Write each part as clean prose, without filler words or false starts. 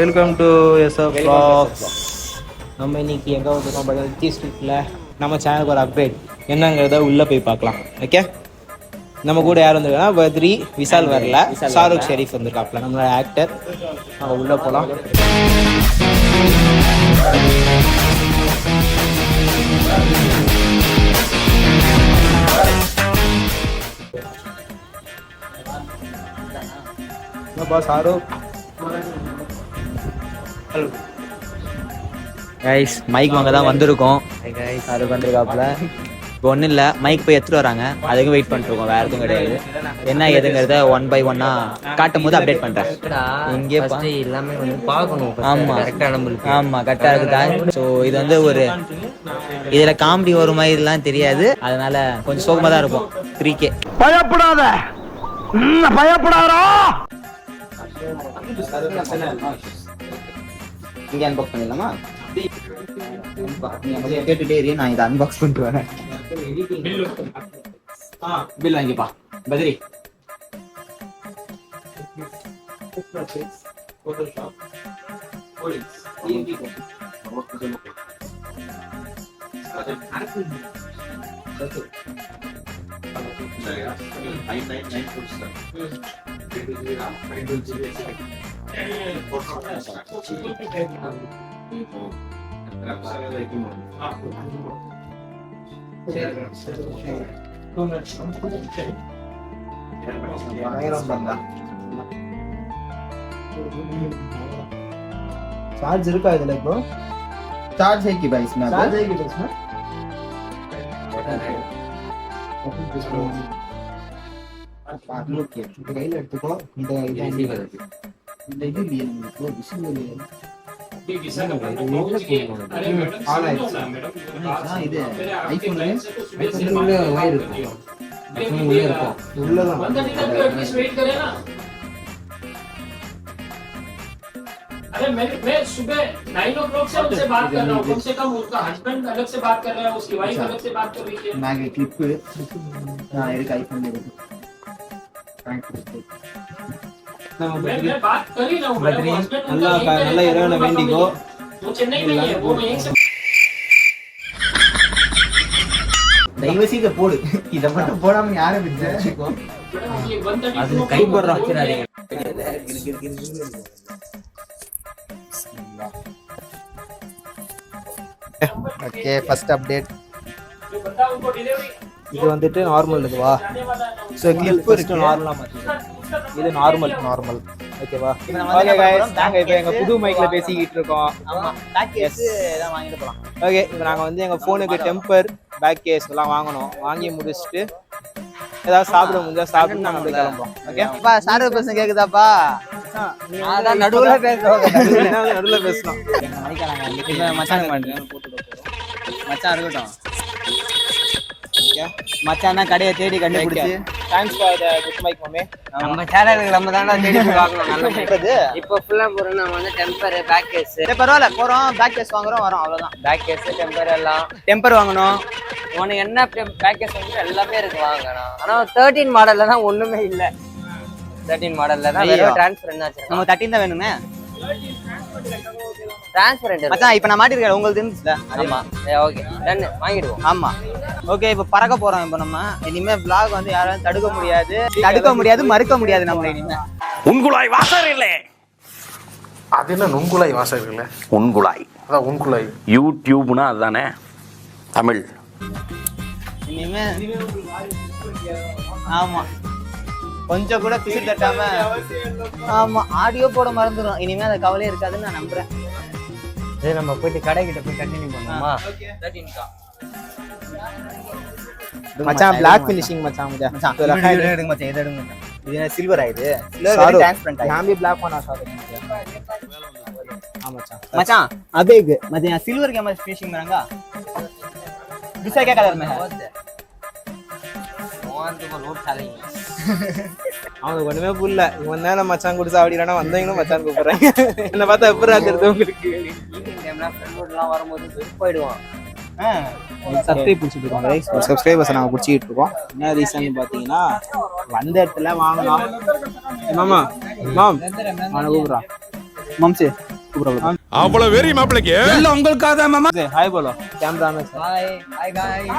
Welcome to SF vlogs. நம்ம இன்னைக்கு எங்கே வந்துருக்கோம் பார்த்தீங்கன்னா டி ஸ்ட்ரீட்டில் நம்ம சேனலுக்கு ஒரு அப்டேட் என்னங்கிறத உள்ளே போய் பார்க்கலாம். ஓகே, நம்ம கூட யார் வந்திருக்காங்கன்னா பத்ரி, விஷால் வரல, ஷாருக் ஷெரீஃப் வந்திருக்காப்ல நம்மளோட ஆக்டர். நம்ம உள்ளே போகலாம். ஷாருக் கைஸ் மைக் வாங்க தான் வந்திருக்கோம். ஷாருக் வந்திருக்காப்புல. இப்போ ஒன்றும் இல்லை, மைக் போய் எடுத்துட்டு வராங்க, அதுக்கும் வெயிட் பண்ணிருக்கோம். வேற எதுவும் கிடையாது. என்ன ஏதுங்கிறத 1 by 1 காட்டும் போது அப்டேட் பண்றேன். இங்கே எல்லாமே வந்து பார்க்கணும். ஆமா ஆமா கரெக்டாக இருக்குதா. ஸோ இது வந்து ஒரு இதுல காமெடி ஒரு மாதிரிலாம் தெரியாது, அதனால கொஞ்சம் சோகமாக தான் இருக்கும். 3K பயப்படாத பயப்படாதா. இங்கே அன்பாக்ஸ் பண்ணிடலாமா? கேட்டுட்டே இரு, நான் இதை அன்பாக்ஸ் பண்ணிட்டு வரேன். பில் வாங்கிப்பா பத்ரி. चार्ज இருக்கா இதுல? இப்போ चार्ज है कि भाई इसमें? चार्ज है कि इसमें? கையில எடுத்துக்கோ. இந்த இது இல்லையே நமக்கு விஷயம் இல்லையே. இது ஐபோன்ல உள்ள வயர் இருக்கும், உள்ளே இருக்கும், உள்ளதான். अरे मैं सुबह 9 o'clock से उनसे बात कर रहा हूँ. कम से कम उसका हस्बैंड अलग से बात कर रहा है, उसकी वाइफ अलग से बात कर रही है. मैं क्लिप இருக்கு ஐபோன் ले मैं बात कर ही रहा हूँ. பத்ரி நல்லா இறைவனை வேண்டிக்கோ. वो चेन्नई में है, वो यहीं से தயவுசி இதை போடு. இதை மட்டும் போடாம யாரும் வச்சுக்கோ. அது கை போடுற வச்சிடாதீங்க. ஓகே, ஃபர்ஸ்ட் அப்டேட் இது வந்துட்டு நார்மல் இதுவா? ஸோ கிளிப் இருக்கு நார்மலாக மாற்றிக்கலாம். இது நார்மல் ஓகேவா? ஓகே गाइस, நாங்கள் இப்போ எங்கள் புது மைக்கில் பேசிக்கிட்டு இருக்கோம். ஓகே, இப்போ நாங்கள் வந்து எங்கள் ஃபோனுக்கு டெம்பர், பேக் கேஸ் எல்லாம் வாங்கணும். வாங்கி முடிச்சுட்டு ஏதாவது சாப்பிட முடிஞ்சா சாப்பிட்டு நாங்கள் போய் கிளம்புறோம். ஓகே சாரு பேசுங்க கேக்குதாப்பா? அதான் நடுவுல பேசுறோம். நடுவில் பேசலாம். மச்சான் மச்சான் இருக்கட்டும். மச்சான் தான் கடையை தேடி கண்டுபிடிச்சு. Thanks for the good mic mummy. நம்ம சேனலுக்கு நம்ம தான்டா தேடி பார்க்கணும். நல்லது. இப்போ ஃபுல்லா போறோம். நம்ம வந்து டெம்பர், பேக் கேஸ். பரவாயில்ல, போறோம் பேக் கேஸ் வாங்குறோம், வரோம், அவ்வளவுதான். பேக் கேஸ், டெம்பர் எல்லாம். டெம்பர் வாங்கணும். உனக்கு என்ன பேக் கேஸ் வந்து எல்லாமே இருக்கு, வாங்கணும். ஆனா 13 மாடல்ல தான் ஒண்ணுமே இல்ல. 13 மாடல்ல தான் வெறும் டிரான்ஸ்பரன்ட் தான். நம்ம 13 தான் வேணுமே. டிரான்ஸ்பரன்ட் மச்சான் இப்போ நான் மாட்டிருக்கேன், உங்களுக்கு இருந்துச்சுல? ஆமா, ஓகே டன் வாங்கிடுவோம். ஆமா ஓகே, இப்போ பறக்க போறோம். இப்போ நம்ம இனிமே vlog வந்து யாராலும் தடுக்க முடியாது, மறுக்க முடியாது. நம்ம இனிமே உன்குழாய் வாசர் இல்லை. அது என்ன நுண்குழாய் வாசர் இல்லை? உன்குழாய், அதான் உன்குழாய். யூடியூப்னா அதுதானே தமிழ். இனிமே ஆமா கொஞ்சம் கூட பிசி தட்டாம. ஆமா, ஆடியோ போட மறந்துடும். இனிமே அந்த கவலையே இருக்காதுன்னு நான் நம்புறேன். சரி, நம்ம போயிட்டு கடை கிட்ட போய் கண்டினியூ பண்ணுவோமா? மச்சான் பிளாக் ஃபினிஷிங் மச்சான். எடுங்க மச்சான், இதை எடுங்க மச்சான். இது சில்வர் ஆயிடுது, டிரான்ஸ்பரன்ட் ஆயிடுது. நான் भी black பண்ணா சார். ஆ மச்சான் அபேக் மச்சான் சில்வர் के मत फिनिशिंग में रंगा दूसरा क्या कलर में है? அவனுக்கு ஒண்ணுமே புரியல. இவன் தான் மச்சான் குடிச்சா அப்படின்னா வந்தவங்களும் மச்சான் கூப்பிடுறாங்க. என்ன பார்த்தா எப்படி ஆகுறது உங்களுக்கு? வரும்போது போயிடுவான். சப்ஸ்கிரைப் பிடிச்சிட்டு இருக்கோம் கைஸ். ஒரு சப்ஸ்கிரைபர்ஸ் நாங்கள் பிடிச்சிட்டு இருக்கோம். என்ன ரீசன் பார்த்தீங்கன்னா வந்த இடத்துல வாங்கலாம். மாமா அவனை கூப்பிட்றான். மம்சி அவ்வளவு வெறி மாப்பிளைக்கு எல்லாம் உங்களுக்காக தான் மாமா हाय बोलो कैमरा में हाय हाय गाइस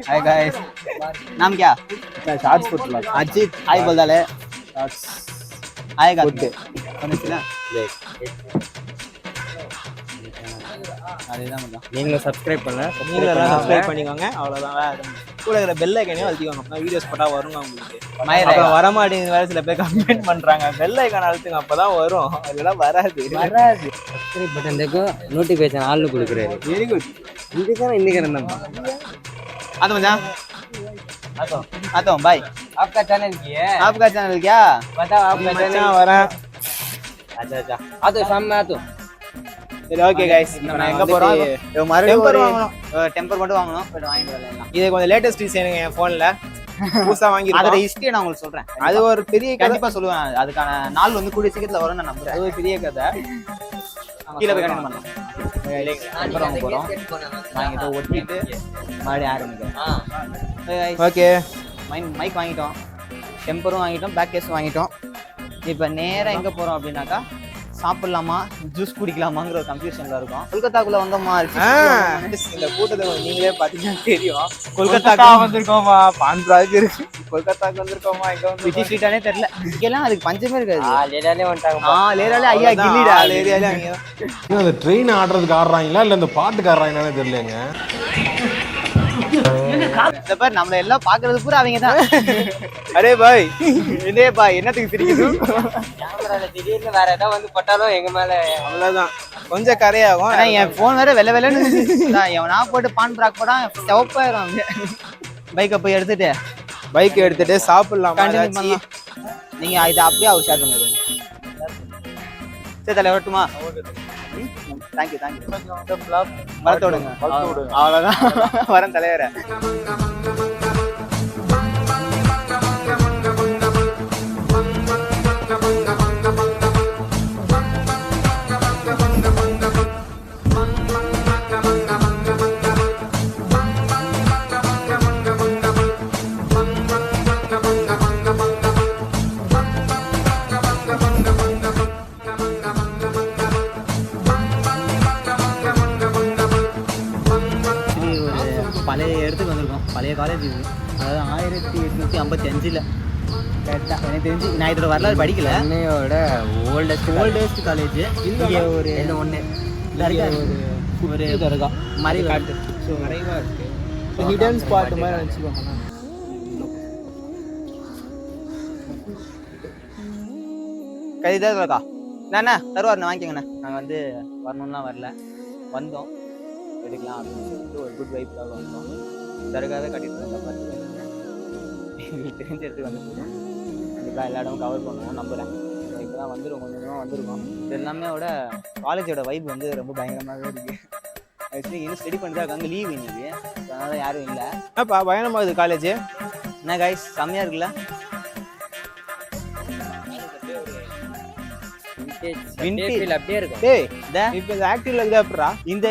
हाय गाइस नाम क्या शॉर्ट्स पुटला अजीत हाय बोल डाले आएगा ना அதுதான் மச்சான். நீங்களும் சப்ஸ்கிரைப் பண்ணல நீங்க எல்லாம் சப்ஸ்கிரைப் பண்ணிக்கோங்க அவ்வளவுதான் வேற கூட இருக்கிற பெல் ஐகானே அழுத்திக்கோங்க அப்பதான் வீடியோஸ் போட்டா வருங்க உங்களுக்கு அப்புறம் வர மாட்டேங்குது வேற சில பேர் கமெண்ட் பண்றாங்க பெல் ஐகான் அழுத்துங்க அப்பதான் வரும் அதெல்லாம் வராது சப்ஸ்கிரைப் பட்டன் देखो நோட்டிஃபிகேஷன் ஆல்ல கொடுக்குறாரு வெரி குட் இதுக்கான இன்னைக்கு என்ன आता मचान आता हूँ भाई आपका चैनल की है आपका चैनल क्या बताओ आपका चैनल மச்சான் வரேன் अच्छा अच्छा आ तो शाम में आ तो சரி ஓகே गाइस இப்போ நான் எங்க போறோம் மறுபடியும் Temper ஒரு வாங்கணும். டெம்பர் மட்டும் வாங்கணும் போய்ட்டு வாங்கிட்டு வரலாம் இது கொஞ்சம் லேட்டஸ்ட் டிசைனுங்க என் போன்ல புதுசா அதோட வாங்கிருக்கோம் ஹிஸ்டரியை நான் உங்களுக்கு சொல்றேன் அது ஒரு பெரிய கதை கண்டிப்பா சொல்லுவேன் நான். அதுக்கான நாள் வந்து கூடிய சீக்கிரத்துல வரும்னு நான் நம்புறேன் அது ஒரு பெரிய கதை கீழே போய் கண்டிப்பா பண்ணலாம் டெம்பர் வாங்க போறோம் வாங்கிட்டு ஒட்டிட்டு மறுபடியும் ஆரம்பிக்கிறேன் ஓகே மைக் வாங்கிட்டோம் டெம்பரும் வாங்கிட்டோம் பேக் கேஸும் வாங்கிட்டோம் இப்போ நேரா எங்க போறோம் அப்படின்னாக்கா சாப்பிடலாமா ஜூஸ் குடிக்கலாமாங்கிற ஒரு கன்ஃபியூஷன்ல இருக்கும் கொல்கத்தாக்குள்ள வந்தோமா இந்த கூட்டத்தை நீங்களே பாத்தீங்கன்னா தெரியும் கொல்கத்தாக்கு வந்திருக்கோமா பான்பராக்கு இருக்கு கொல்கத்தாக்கு வந்திருக்கோமா எங்க வந்து விஜய் ஸ்ட்ரீட்டானே தெரியல இங்கெல்லாம் அதுக்கு பஞ்சமே இருக்காது லேடாலே வந்துட்டாங்க லேராலே ஐயா கில்லிடா ஏரியால அங்க அந்த ட்ரெயின் ஆடுறதுக்கு ஆடுறாங்களா இல்ல இந்த பாட்டுக்கு ஆடுறாங்களானே தெரியலங்க இந்த பேர் நம்மள எல்லாம் பாக்குறது பூரா அவங்க தான் அரே பாய் இதே பாய் என்னத்துக்கு சிரிக்குது கேமரால திடீர்னு வேற ஏதாவது வந்து பட்டாலும் எங்க மேல அவ்வளவுதான் கொஞ்சம் கரையாகும் ஆனா என் போன் வேற வெள்ள வெள்ளன்னு எவனா போட்டு பான் பிராக் போடா சிவப்பாயிரும் அவங்க பைக்கை போய் எடுத்துட்டு பைக் எடுத்துட்டு சாப்பிடலாம் கண்டினியூ பண்ணலாம் நீங்க இதை அப்படியே அவர் ஷேர் பண்ணிடுங்க சரி தலை வரட்டுமா தேங்க்யூ வளர்த்து விடுங்க அவ்வளோதான் வரேன் தலைவரை பழைய இடத்துக்கு வந்திருக்கோம் பழைய காலேஜ் இது அதாவது 1855 கரெக்டாக எனக்கு தெரிஞ்சு நான் இதோட வரலாறு படிக்கல சென்னையோட ஓல்டஸ்ட் காலேஜ் இங்கே ஒரு ஒன்று ஒரு தர்கா மாதிரி காட்டு ஸோ நிறைவா இருக்கு ஹிடன் ஸ்பாட் மாதிரி நினச்சிக்கோங்க கை இருக்கா என்ன தருவார் வாங்கிக்கோங்கண்ணே நாங்கள் வந்து வரணும்லாம் வரல வந்தோம் எடுக்கலாம் அப்படின்னு சொல்லிட்டு ஒரு குட் வைப்காக வந்தோம் தருகாக கட்டிட்டு இருந்தா பார்த்து எங்களுக்கு தெரிஞ்ச இடத்துக்கு வந்துருக்கோம் கண்டிப்பாக எல்லா இடமும் கவர் பண்ணுவோம் நம்புகிறேன் இப்போ தான் வந்துடும் கொஞ்சம் கொஞ்சமாக வந்திருக்கோம் இது எல்லாமே விட காலேஜோட வைப் வந்து ரொம்ப பயங்கரமாகவே இருக்குது ஆக்சுவலி இன்னும் ஸ்டடி பண்ணிட்டு இருக்காங்க லீவ் இன்னைக்கு அதனால யாரும் இல்லை என்னப்பா பயணமாகுது காலேஜ் என்ன கைஸ் செம்மையாக இருக்குல்ல விண்டேஜ் அப்படியே இருக்கும் டேய் இப்போ இது ஆக்டிவ்ல இருக்குதா எப்படா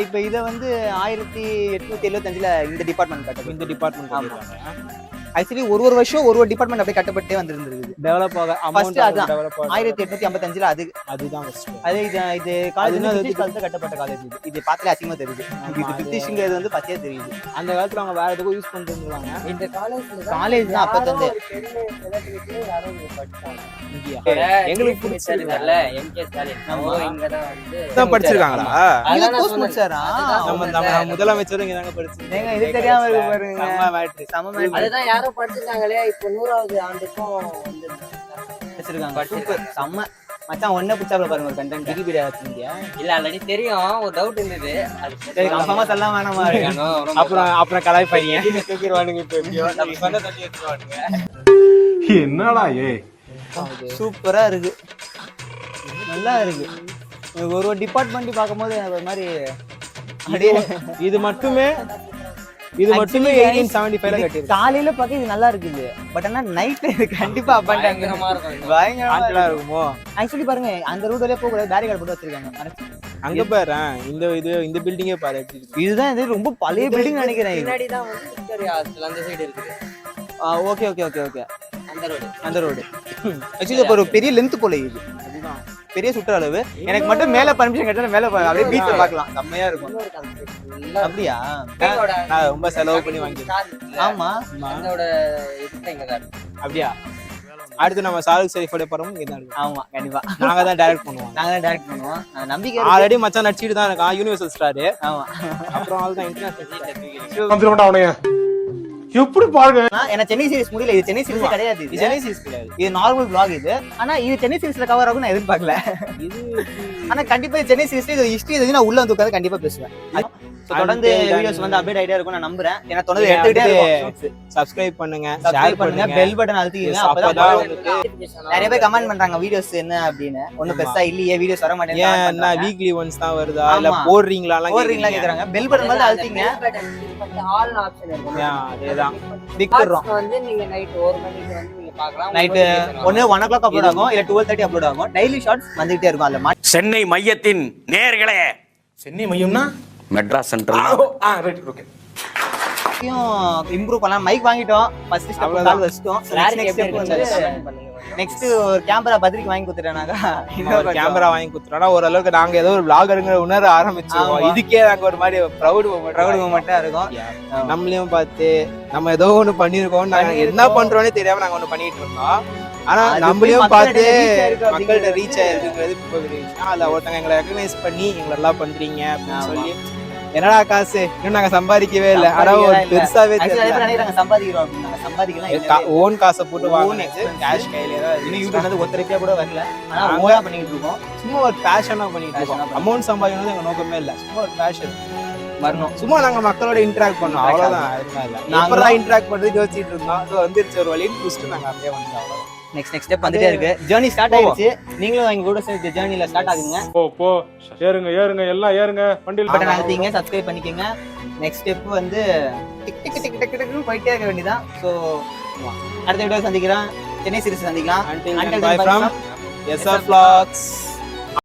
இப்போ இதை வந்து 1875 இந்த டிபார்ட்மெண்ட் கட்டப்பட்டு இந்த டிபார்ட்மெண்ட் ஆக்சுவலி ஒரு வருஷம் ஒரு டிபார்ட்மெண்ட் அப்படியே கட்டப்பட்டே வந்துருந்துருக்குது டெவலப் ஆக ஃபர்ஸ்ட் அதான் டெவலப் ஆக 1855 அதுதான் ஃபர்ஸ்ட் அது இது காலேஜ் பிரிட்டிஷ் காலத்துல கட்டப்பட்ட காலேஜ் இது பார்க்கல அசிங்கமா தெரியுது இது பிரிட்டிஷ்ங்கிறது வந்து பச்சையா தெரியுது அந்த காலத்துல அவங்க வேற எதுக்கும் யூஸ் பண்ணிட்டு இருந்தாங்க இந்த காலேஜ் தான் அப்ப எங்களுக்கு பிடிச்சதுல எம்கே ஸ்டாலின் நம்ம இங்க தான் வந்து தான் படிச்சிருக்காங்களா கோர்ஸ் முடிச்சாரா நம்ம முதலமைச்சரும் இங்க தாங்க படிச்சிருக்காங்க ஏங்க இது தெரியாம இருக்கு பாருங்க செம்ம மேட்ரு சம மேட்ரு அதுதான் யாரோ படிச்சிருக்காங்களே இப்போ 100வது ஆண்டுக்கும் வந்து வச்சிருக்காங்க சூப்பர் செம்ம மச்சான் ஒண்ணே புடிச்சாப்ல பாருங்க ஒரு கண்டென்ட் விக்கிபீடியா வச்சிருந்தியா இல்ல ஆல்ரெடி தெரியும் ஒரு டவுட் இருந்தது அது சரி கன்ஃபார்மா சொல்லலாம் வேணாமா அப்புறம் கலாய் பையன் தூக்கிடுவானுங்க இப்போ எப்படியோ நம்ம சொன்ன தள்ளி எடுத்துருவானுங்க என்னடா சூப்பரா இருக்கு நல்லா இருக்கு ஒரு டிபார்ட்மெண்ட் பார்க்கும்போது எனக்கு ஒரு மாதிரி இது மட்டுமே 1875 கட்டிருக்கு காலையில பார்க்க இது நல்லா இருக்குது பட் ஆனா நைட் கண்டிப்பா அப்பாண்டாங்க பயங்கரமா இருக்கும் பயங்கரமா இருக்குமோ ஆக்சுவலி பாருங்க அந்த ரூட் வழியா போக கூடாது பேரிகார்டு போட்டு வச்சிருக்காங்க அங்க பாரு இந்த பில்டிங்கே பாரு எப்படி இருக்கு. இதுதான் இது ரொம்ப பழைய பில்டிங் நினைக்கிறேன் இது பின்னாடி தான் வந்து விக்டோரியா ஹாஸ்டல் அந்த சைடு இருக்குது ஓகே ஓகே ஓகே ஓகே அந்த ரோடு அந்த ரோடு ஆக்சுவலி இப்போ ஒரு பெரிய லென்த் போல இது அதுதான் பெரிய சுற்று அளவு. எனக்கு மட்டும் மேல பர்மிஷன் கேட்டா மேல அப்படியே பீச்சை பார்க்கலாம், செம்மையா இருக்கும். அப்படியா? நான் ரொம்ப செலவு பண்ணி வாங்கிட்டேன். ஆமா, அதோட இது இங்க தான் இருக்கு. அப்படியா? அடுத்து நம்ம சாருக் ஷெரீஃபோட படமும் இங்கே தான் இருக்கு. ஆமா கண்டிப்பா நாங்க தான் டைரக்ட் பண்ணுவோம். நாங்க தான் டைரக்ட் பண்ணுவோம். நம்பிக்கை இருக்கு. ஆல்ரெடி மச்சான் நடிச்சிட்டு தான் இருக்கான், யூனிவர்சல் ஸ்டார். ஆமா, அப்புறம் அவள் தான் இன்டர்நேஷனல். வந்துருவான்டா அவனைய. எப்படி பாருங்க. ஏன்னா சென்னை சீரிஸ் முடியல, இது சென்னை சீரிஸ் கிடையாது, இது சென்னை சீரிஸ் கிடையாது, இது நார்மல் vlog இது. ஆனா இது சென்னை சீரிஸ்ல கவர் ஆகும் நான் எதிர்பார்க்கல. இது ஆனா கண்டிப்பா இது சென்னை சீரிஸ்ல இது ஹிஸ்டரி எதுவும் நான் உள்ள வந்து உட்காந்து கண்டிப்பா பேசுவேன். So, தொடர்ந்து வீடியோஸ் வந்து அப்டேட் ஆயிட்டே இருக்கும் நான் நம்புறேன். ஏன்னா தொடர்ந்து எடுத்துக்கிட்டே இருக்கும். சப்ஸ்கிரைப் பண்ணுங்க, சப்ஸ்கிரைப் ஷேர் பண்ணுங்க, பண்ணுங்க, பெல் பட்டன் அழுத்திக்கங்க. அப்பதான் அப்பதான் உங்களுக்கு நிறைய பேர் கமெண்ட் பண்றாங்க வீடியோஸ் என்ன அப்படின்னு. ஒண்ணும் பெருசா இல்லையே, வீடியோஸ் வர ஏன் மாட்டேங்குது. என்ன வீக்லி ஒன்ஸ் தான் வருதா இல்ல ஆமா. போடுறீங்களாலாம் போடுறீங்களா கேக்குறாங்க. பெல் பட்டன் வந்து அழுத்திங்க. ஆல் ஆப்ஷன் இருக்கும். அதேதான். விக்கிறோம். வந்து நீங்க நைட் 1 மணிக்கு வந்து நீங்க பார்க்கலாம். நைட் ஒன்னு 1 o'clock அப்லோட் ஆகும், இல்ல 12:30 அப்லோட் ஆகும். டெய்லி ஷார்ட்ஸ் வந்துகிட்டே இருக்கும். அதுல சென்னை மையத்தின் நேயர்களே, சென்னை மையம்னா Madras central right okay. Improve பண்ணலாம். மைக் வாங்கிட்டோம், ஃபர்ஸ்ட் ஸ்டெப் கால் வச்சிட்டோம். நெக்ஸ்ட் ஸ்டெப் வந்து நெக்ஸ்ட் ஒரு கேமரா பத்திரிக்கை வாங்கி கொடுத்துட்டானாக்கா ஒரு கேமரா வாங்கி கொடுத்துட்டோம்னா ஓரளவுக்கு நாங்க ஏதோ ஒரு vloggerங்கிற உணர ஆரம்பிச்சிருவோம். ஆமா. இதுக்கே நாங்க ஒரு மாதிரி ப்ரௌட் மூமெண்டா இருக்கும். நம்மளையும் பார்த்து நம்ம ஏதோ ஒண்ணு பண்ணிருக்கோம், நாங்க என்ன பண்றோம்னே தெரியாம நாங்க ஒண்ணு பண்ணிட்டு இருந்தோம். ஆனா அது நம்மளையும் போய் பார்த்து மக்கள்கிட்ட reach ஆயிருக்கு மக்கள்கிட்ட ரீச் ஆயிருக்குங்கிறது ரொம்ப பெரிய விஷயம். அதுல ஒருத்தங்க எங்களை ரெகனைஸ் பண்ணி எங்களை எல்லாம் பண்றீங்க அப்படின்னு சொல்லி, என்னடா காசு இன்னும் நாங்க சம்பாதிக்கவே இல்லை, ஆனா ஒரு பெருசாவே நினைக்கிறாங்க சம்பாதிக்கிறோம் அப்படின்னு. நாங்க சம்பாதிக்கலாம், ஓன் காசை போட்டு வாங்க, expense. கேஷ் கையில தான் இன்னும் யூடியூப் வந்து ஒத்த ரூபாய் கூட வரல. ஆனா ஓயா பண்ணிட்டு இருக்கோம். சும்மா ஒரு பேஷனா பண்ணிட்டு இருக்கோம். Passion-ஆ அமௌண்ட் சம்பாதிக்கணும் எங்க நோக்கமே இல்ல, சும்மா ஒரு பேஷன் வரணும். சும்மா நாங்க மக்களோட இன்டராக்ட் பண்ணோம், அவ்வளவுதான். அதனால நாங்க இன்டராக்ட் பண்றது யோசிச்சுட்டு இருந்தோம். அது வந்துருச்சு ஒரு வழின்னு புடிச்சிட்டு நாங்க அப்படியே வந்துட்டோம், அவ்வளவுதான். நெக்ஸ்ட் ஸ்டெப் வந்துட்டே இருக்கு. ஜர்னி ஸ்டார்ட் ஆயிடுச்சு. நீங்களும் எங்க கூட சேர்ந்து ஜர்னில ஸ்டார்ட் ஆகுங்க. போ ஏறுங்க ஏறுங்க எல்லாம் ஏறுங்க வண்டியில். பட்டன் அழுத்திங்க, சப்ஸ்கிரைப் பண்ணிக்கங்க. நெக்ஸ்ட் ஸ்டெப் வந்து tick tick tick tick tick போயிட்டே இருக்க வேண்டியதான். ஸோ அடுத்த வீடியோ சந்திக்கிறேன். சென்னை சீரிஸ் சந்திக்கலாம். Until then, bye from SR Vlogs.